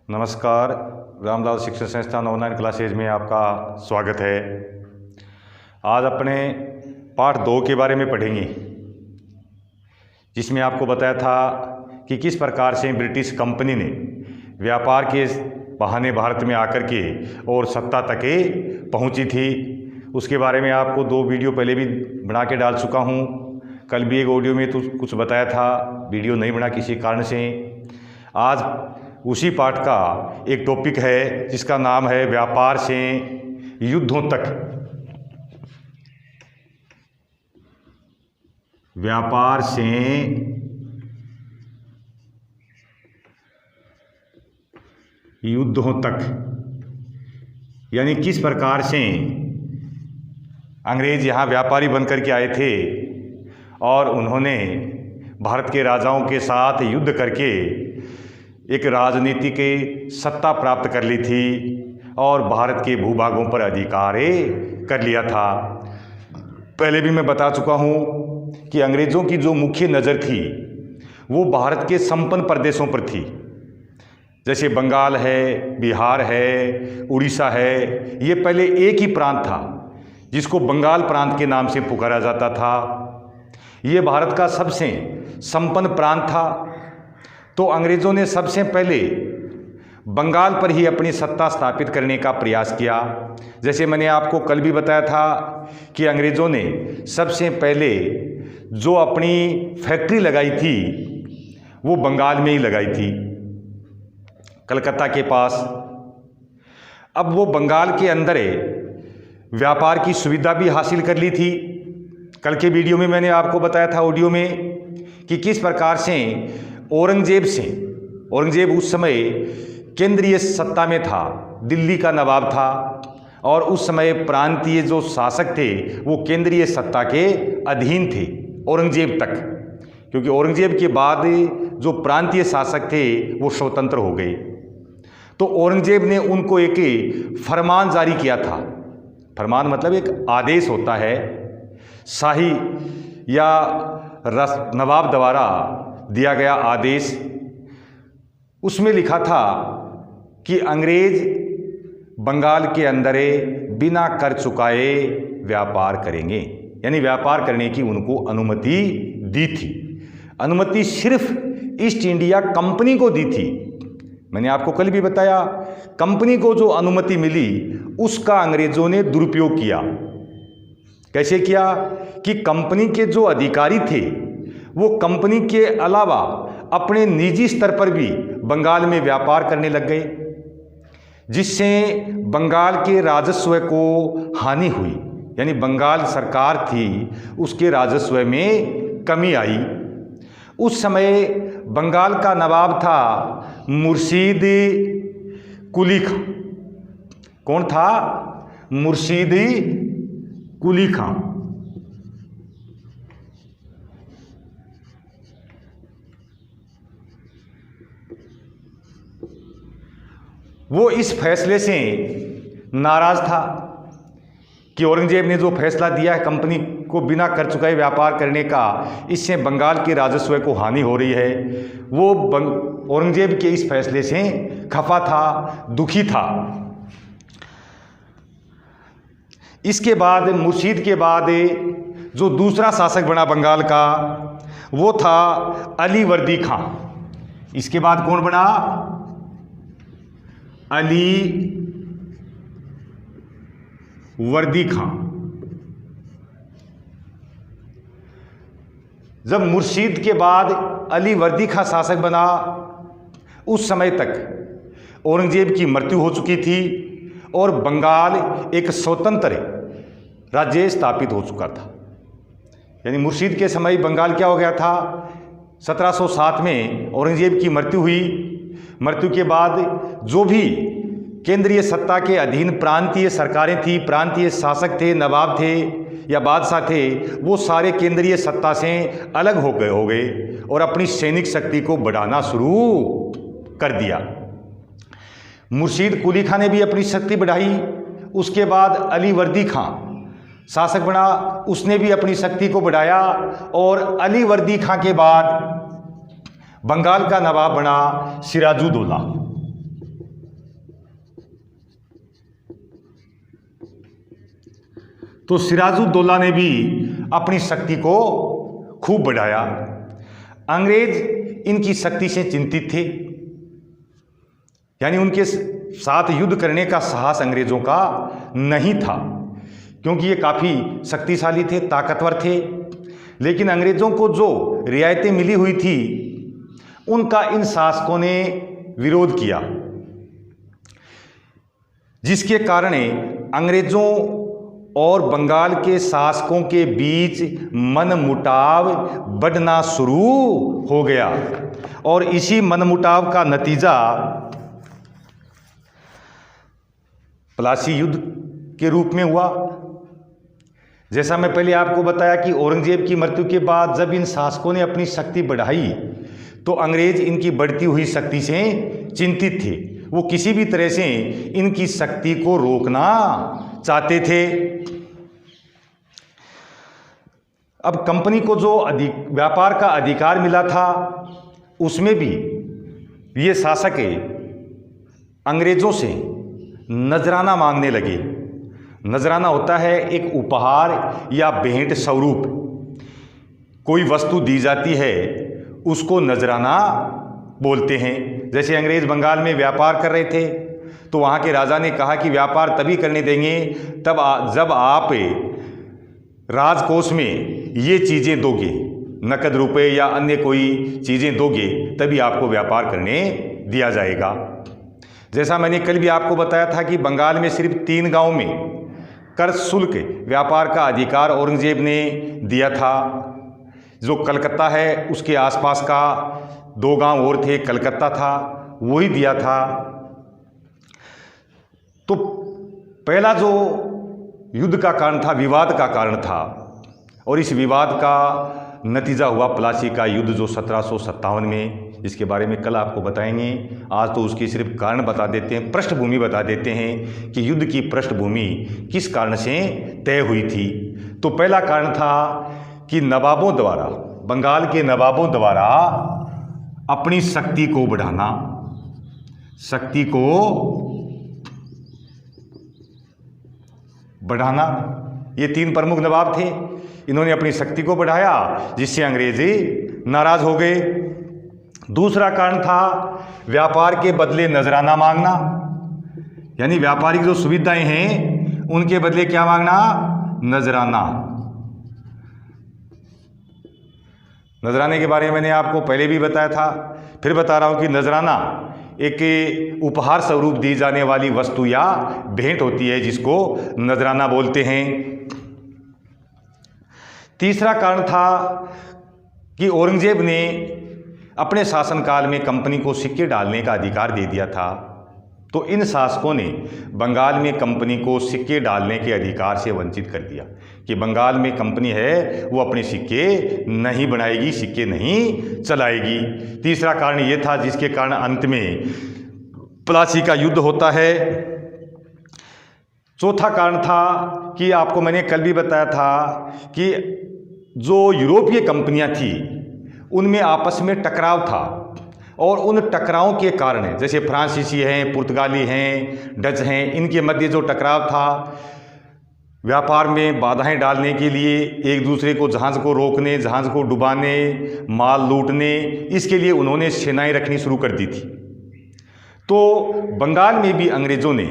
नमस्कार, रामलाल शिक्षण संस्थान ऑनलाइन क्लासेज में आपका स्वागत है। आज अपने पाठ 2 के बारे में पढ़ेंगे, जिसमें आपको बताया था कि किस प्रकार से ब्रिटिश कंपनी ने व्यापार के बहाने भारत में आकर के और सत्ता तक पहुंची थी। उसके बारे में आपको 2 वीडियो पहले भी बना के डाल चुका हूं। कल भी एक ऑडियो में तो कुछ बताया था, वीडियो नहीं बना किसी कारण से। आज उसी पाठ का एक टॉपिक है जिसका नाम है व्यापार से युद्धों तक। व्यापार से युद्धों तक, यानी किस प्रकार से अंग्रेज यहाँ व्यापारी बनकर के आए थे और उन्होंने भारत के राजाओं के साथ युद्ध करके एक राजनीति के सत्ता प्राप्त कर ली थी और भारत के भूभागों पर अधिकार कर लिया था। पहले भी मैं बता चुका हूँ कि अंग्रेज़ों की जो मुख्य नज़र थी वो भारत के संपन्न प्रदेशों पर थी, जैसे बंगाल है, बिहार है, उड़ीसा है। ये पहले एक ही प्रांत था जिसको बंगाल प्रांत के नाम से पुकारा जाता था। ये भारत का सबसे संपन्न प्रांत था। तो अंग्रेज़ों ने सबसे पहले बंगाल पर ही अपनी सत्ता स्थापित करने का प्रयास किया। जैसे मैंने आपको कल भी बताया था कि अंग्रेज़ों ने सबसे पहले जो अपनी फैक्ट्री लगाई थी वो बंगाल में ही लगाई थी, कलकत्ता के पास। अब वो बंगाल के अंदर व्यापार की सुविधा भी हासिल कर ली थी। कल के वीडियो में मैंने आपको बताया था ऑडियो में कि किस प्रकार से औरंगजेब उस समय केंद्रीय सत्ता में था, दिल्ली का नवाब था, और उस समय प्रांतीय जो शासक थे वो केंद्रीय सत्ता के अधीन थे औरंगजेब तक, क्योंकि औरंगजेब के बाद जो प्रांतीय शासक थे वो स्वतंत्र हो गए। तो औरंगजेब ने उनको एक फरमान जारी किया था। फरमान मतलब एक आदेश होता है, शाही या नवाब द्वारा दिया गया आदेश। उसमें लिखा था कि अंग्रेज बंगाल के अंदर बिना कर चुकाए व्यापार करेंगे, यानी व्यापार करने की उनको अनुमति दी थी। अनुमति सिर्फ ईस्ट इंडिया कंपनी को दी थी। मैंने आपको कल भी बताया, कंपनी को जो अनुमति मिली उसका अंग्रेजों ने दुरुपयोग किया। कैसे किया कि कंपनी के जो अधिकारी थे वो कंपनी के अलावा अपने निजी स्तर पर भी बंगाल में व्यापार करने लग गए, जिससे बंगाल के राजस्व को हानि हुई, यानी बंगाल सरकार थी उसके राजस्व में कमी आई। उस समय बंगाल का नवाब था मुर्शीद कुली खां। कौन था? मुर्शीद कुली खां। वो इस फैसले से नाराज था कि औरंगजेब ने जो फैसला दिया है कंपनी को बिना कर चुकाए व्यापार करने का, इससे बंगाल के राजस्व को हानि हो रही है। वो औरंगजेब के इस फैसले से खफा था, दुखी था। इसके बाद मुर्शीद के बाद जो दूसरा शासक बना बंगाल का वो था अली वर्दी खां। इसके बाद कौन बना? अली वर्दी खां। जब मुर्शीद के बाद अली वर्दी खां शासक बना, उस समय तक औरंगजेब की मृत्यु हो चुकी थी और बंगाल एक स्वतंत्र राज्य स्थापित हो चुका था। यानी मुर्शीद के समय बंगाल क्या हो गया था? 1707 में औरंगजेब की मृत्यु हुई। मृत्यु के बाद जो भी केंद्रीय सत्ता के अधीन प्रांतीय सरकारें थी, प्रांतीय शासक थे, नवाब थे या बादशाह थे, वो सारे केंद्रीय सत्ता से अलग हो गए और अपनी सैनिक शक्ति को बढ़ाना शुरू कर दिया। मुर्शीद कुली खां ने भी अपनी शक्ति बढ़ाई। उसके बाद अली वर्दी खां शासक बना, उसने भी अपनी शक्ति को बढ़ाया और अली वर्दी खां के बाद बंगाल का नवाब बना सिराजुद्दौला। तो सिराजुद्दौला ने भी अपनी शक्ति को खूब बढ़ाया। अंग्रेज इनकी शक्ति से चिंतित थे, यानी उनके साथ युद्ध करने का साहस अंग्रेजों का नहीं था, क्योंकि ये काफ़ी शक्तिशाली थे, ताकतवर थे। लेकिन अंग्रेजों को जो रियायतें मिली हुई थी उनका इन शासकों ने विरोध किया, जिसके कारण अंग्रेजों और बंगाल के शासकों के बीच मनमुटाव बढ़ना शुरू हो गया। और इसी मनमुटाव का नतीजा प्लासी युद्ध के रूप में हुआ। जैसा मैं पहले आपको बताया कि औरंगजेब की मृत्यु के बाद जब इन शासकों ने अपनी शक्ति बढ़ाई तो अंग्रेज इनकी बढ़ती हुई शक्ति से चिंतित थे। वो किसी भी तरह से इनकी शक्ति को रोकना चाहते थे। अब कंपनी को जो व्यापार का अधिकार मिला था उसमें भी ये शासक अंग्रेजों से नजराना मांगने लगे। नजराना होता है एक उपहार या भेंट स्वरूप, कोई वस्तु दी जाती है उसको नजराना बोलते हैं। जैसे अंग्रेज बंगाल में व्यापार कर रहे थे तो वहाँ के राजा ने कहा कि व्यापार तभी करने देंगे जब आप राजकोष में ये चीज़ें दोगे, नकद रुपए या अन्य कोई चीज़ें दोगे, तभी आपको व्यापार करने दिया जाएगा। जैसा मैंने कल भी आपको बताया था कि बंगाल में सिर्फ 3 गांव में कर शुल्क व्यापार का अधिकार औरंगजेब ने दिया था। जो कलकत्ता है उसके आसपास का 2 गांव और थे, कलकत्ता था, वही दिया था। तो पहला जो युद्ध का कारण था, विवाद का कारण था, और इस विवाद का नतीजा हुआ प्लासी का युद्ध जो 1757 में, जिसके बारे में कल आपको बताएंगे। आज तो उसकी सिर्फ कारण बता देते हैं, पृष्ठभूमि बता देते हैं कि युद्ध की पृष्ठभूमि किस कारण से तय हुई थी। तो पहला कारण था कि नवाबों द्वारा, बंगाल के नवाबों द्वारा अपनी शक्ति को बढ़ाना, शक्ति को बढ़ाना। ये 3 प्रमुख नवाब थे, इन्होंने अपनी शक्ति को बढ़ाया जिससे अंग्रेजी नाराज हो गए। दूसरा कारण था व्यापार के बदले नजराना मांगना, यानी व्यापारिक जो सुविधाएं हैं उनके बदले क्या मांगना, नजराना। नजराने के बारे में मैंने आपको पहले भी बताया था, फिर बता रहा हूं कि नजराना एक उपहार स्वरूप दी जाने वाली वस्तु या भेंट होती है जिसको नजराना बोलते हैं। तीसरा कारण था कि औरंगजेब ने अपने शासनकाल में कंपनी को सिक्के डालने का अधिकार दे दिया था। तो इन शासकों ने बंगाल में कंपनी को सिक्के डालने के अधिकार से वंचित कर दिया कि बंगाल में कंपनी है वो अपने सिक्के नहीं बनाएगी, सिक्के नहीं चलाएगी। तीसरा कारण ये था जिसके कारण अंत में प्लासी का युद्ध होता है। चौथा कारण था कि आपको मैंने कल भी बताया था कि जो यूरोपीय कंपनियां थी उनमें आपस में टकराव था, और उन टकरावों के कारण जैसे फ्रांसीसी हैं, पुर्तगाली हैं, डच हैं, इनके मध्य जो टकराव था, व्यापार में बाधाएं डालने के लिए, एक दूसरे को जहाज़ को रोकने, जहाज़ को डुबाने, माल लूटने, इसके लिए उन्होंने सेनाएं रखनी शुरू कर दी थी। तो बंगाल में भी अंग्रेज़ों ने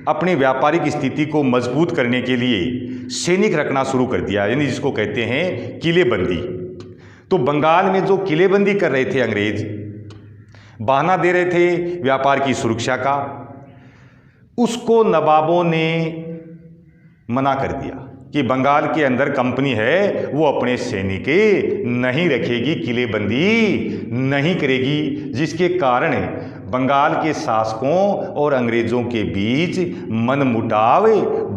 अपनी व्यापारिक स्थिति को मजबूत करने के लिए सैनिक रखना शुरू कर दिया, यानी जिसको कहते हैं किलेबंदी। तो बंगाल में जो किलेबंदी कर रहे थे अंग्रेज, बहाना दे रहे थे व्यापार की सुरक्षा का, उसको नवाबों ने मना कर दिया कि बंगाल के अंदर कंपनी है वो अपने सैनिक नहीं रखेगी, किलेबंदी नहीं करेगी, जिसके कारण बंगाल के शासकों और अंग्रेजों के बीच मनमुटाव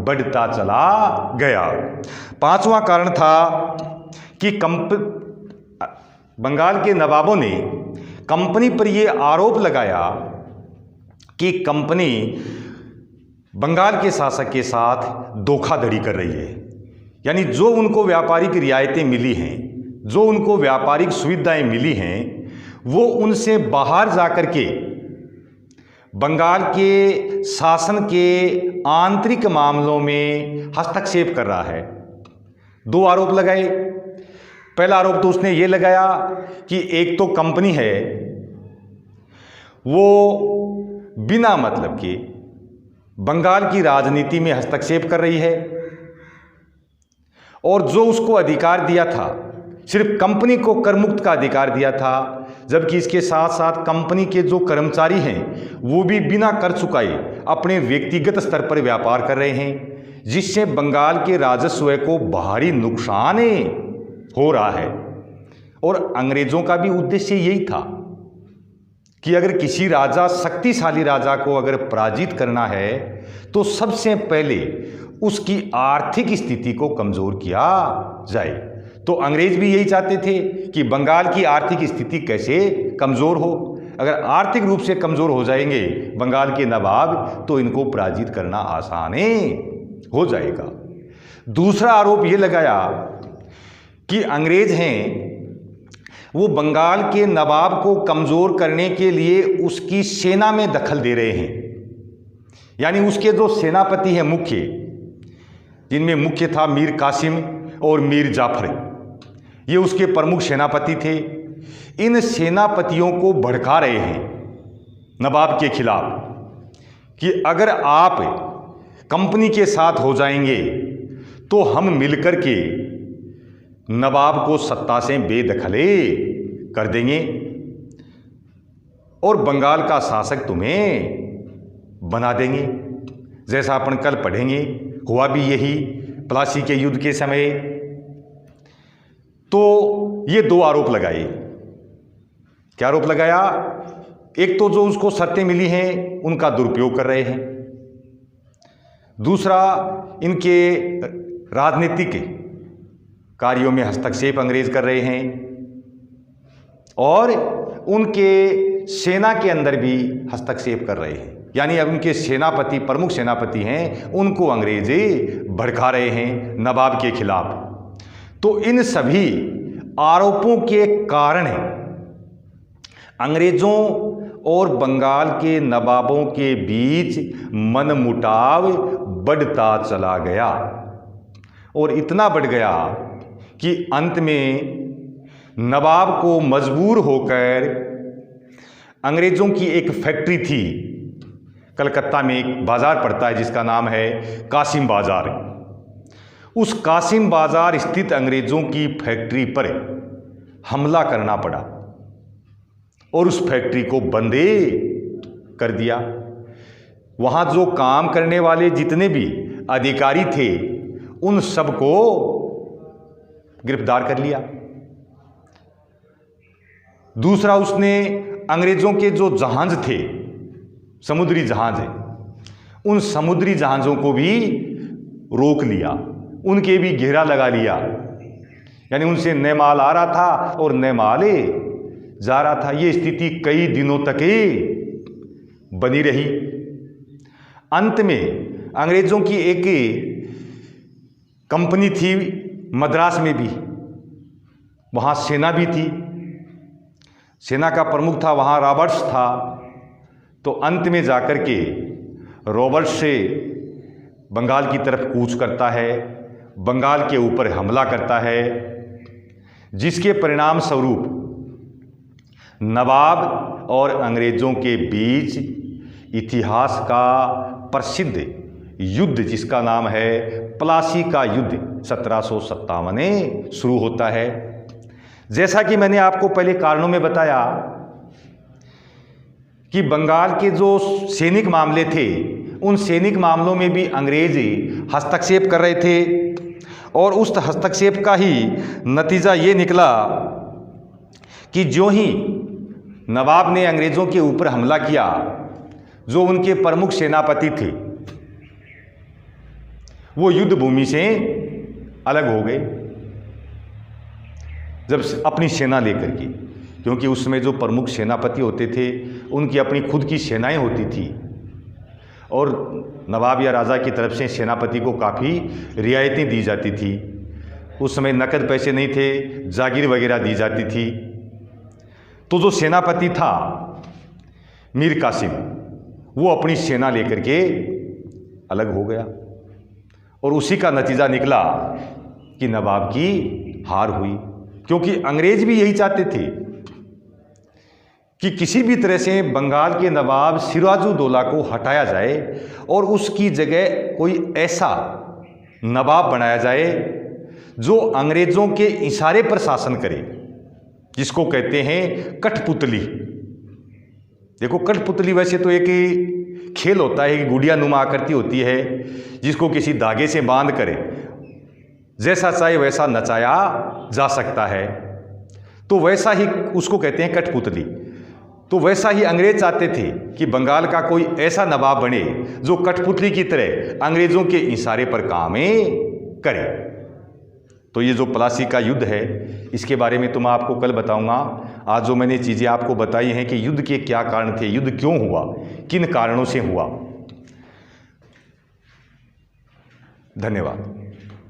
बढ़ता चला गया। पांचवा कारण था कि बंगाल के नवाबों ने कंपनी पर यह आरोप लगाया कि कंपनी बंगाल के शासक के साथ धोखाधड़ी कर रही है, यानी जो उनको व्यापारिक रियायतें मिली हैं, जो उनको व्यापारिक सुविधाएं मिली हैं, वो उनसे बाहर जाकर के बंगाल के शासन के आंतरिक मामलों में हस्तक्षेप कर रहा है। दो आरोप लगाए। पहला आरोप तो उसने ये लगाया कि एक तो कंपनी है वो बिना मतलब के बंगाल की राजनीति में हस्तक्षेप कर रही है, और जो उसको अधिकार दिया था, सिर्फ कंपनी को कर मुक्त का अधिकार दिया था, जबकि इसके साथ साथ कंपनी के जो कर्मचारी हैं वो भी बिना कर चुकाए अपने व्यक्तिगत स्तर पर व्यापार कर रहे हैं, जिससे बंगाल के राजस्व को भारी नुकसान हो रहा है। और अंग्रेजों का भी उद्देश्य यही था कि अगर किसी राजा, शक्तिशाली राजा को अगर पराजित करना है तो सबसे पहले उसकी आर्थिक स्थिति को कमजोर किया जाए। तो अंग्रेज भी यही चाहते थे कि बंगाल की आर्थिक स्थिति कैसे कमजोर हो। अगर आर्थिक रूप से कमजोर हो जाएंगे बंगाल के नवाब तो इनको पराजित करना आसान हो जाएगा। दूसरा आरोप ये लगाया कि अंग्रेज हैं वो बंगाल के नवाब को कमजोर करने के लिए उसकी सेना में दखल दे रहे हैं। यानी उसके जो सेनापति हैं मुख्य, जिनमें मुख्य था मीर कासिम और मीर जाफर, ये उसके प्रमुख सेनापति थे। इन सेनापतियों को भड़का रहे हैं नवाब के खिलाफ कि अगर आप कंपनी के साथ हो जाएंगे तो हम मिलकर के नवाब को सत्ता से बेदखले कर देंगे और बंगाल का शासक तुम्हें बना देंगे। जैसा अपन कल पढ़ेंगे हुआ भी यही प्लासी के युद्ध के समय। तो ये दो आरोप लगाए। क्या आरोप लगाया? एक तो जो उसको शर्तें मिली हैं उनका दुरुपयोग कर रहे हैं, दूसरा इनके राजनीतिक कार्यों में हस्तक्षेप अंग्रेज कर रहे हैं, और उनके सेना के अंदर भी हस्तक्षेप कर रहे हैं। यानी अब उनके सेनापति, प्रमुख सेनापति हैं, उनको अंग्रेज भड़का रहे हैं नवाब के खिलाफ। तो इन सभी आरोपों के कारण अंग्रेजों और बंगाल के नवाबों के बीच मनमुटाव बढ़ता चला गया, और इतना बढ़ गया कि अंत में नवाब को मजबूर होकर अंग्रेजों की एक फैक्ट्री थी, कलकत्ता में एक बाज़ार पड़ता है जिसका नाम है कासिम बाज़ार, उस कासिम बाज़ार स्थित अंग्रेज़ों की फैक्ट्री पर हमला करना पड़ा और उस फैक्ट्री को बंद कर दिया। वहाँ जो काम करने वाले जितने भी अधिकारी थे उन सबको गिरफ्तार कर लिया। दूसरा, उसने अंग्रेज़ों के जो जहाज थे, समुद्री जहाज, उन समुद्री जहाज़ों को भी रोक लिया, उनके भी घेरा लगा लिया। यानी उनसे न माल आ रहा था और न माल जा रहा था। ये स्थिति कई दिनों तक बनी रही। अंत में अंग्रेज़ों की एक कंपनी थी मद्रास में भी, वहाँ सेना भी थी, सेना का प्रमुख था वहाँ रॉबर्ट्स था। तो अंत में जाकर के रॉबर्ट्स से बंगाल की तरफ कूच करता है, बंगाल के ऊपर हमला करता है, जिसके परिणाम स्वरूप नवाब और अंग्रेज़ों के बीच इतिहास का प्रसिद्ध युद्ध जिसका नाम है प्लासी का युद्ध 1757 में शुरू होता है। जैसा कि मैंने आपको पहले कारणों में बताया कि बंगाल के जो सैनिक मामले थे उन सैनिक मामलों में भी अंग्रेज हस्तक्षेप कर रहे थे, और उस हस्तक्षेप का ही नतीजा ये निकला कि जो ही नवाब ने अंग्रेज़ों के ऊपर हमला किया, जो उनके प्रमुख सेनापति थे वो युद्ध भूमि से अलग हो गए जब अपनी सेना लेकर के, क्योंकि उस समय जो प्रमुख सेनापति होते थे उनकी अपनी खुद की सेनाएं होती थी, और नवाब या राजा की तरफ से सेनापति को काफ़ी रियायतें दी जाती थी। उस समय नकद पैसे नहीं थे, जागीर वगैरह दी जाती थी। तो जो सेनापति था मीर कासिम, वो अपनी सेना लेकर के अलग हो गया और उसी का नतीजा निकला कि नवाब की हार हुई, क्योंकि अंग्रेज भी यही चाहते थे कि किसी भी तरह से बंगाल के नवाब सिराजुद्दौला को हटाया जाए और उसकी जगह कोई ऐसा नवाब बनाया जाए जो अंग्रेज़ों के इशारे पर शासन करे, जिसको कहते हैं कठपुतली। देखो, कठपुतली वैसे तो एक खेल होता है कि गुड़िया नुमा आकृति होती है जिसको किसी धागे से बांध कर जैसा चाहे वैसा नचाया जा सकता है, तो वैसा ही उसको कहते हैं कठपुतली। तो वैसा ही अंग्रेज चाहते थे कि बंगाल का कोई ऐसा नवाब बने जो कठपुतली की तरह अंग्रेज़ों के इशारे पर काम करे। तो ये जो प्लासी का युद्ध है, इसके बारे में तो मैं आपको कल बताऊंगा। आज जो मैंने चीज़ें आपको बताई हैं कि युद्ध के क्या कारण थे, युद्ध क्यों हुआ, किन कारणों से हुआ। धन्यवाद।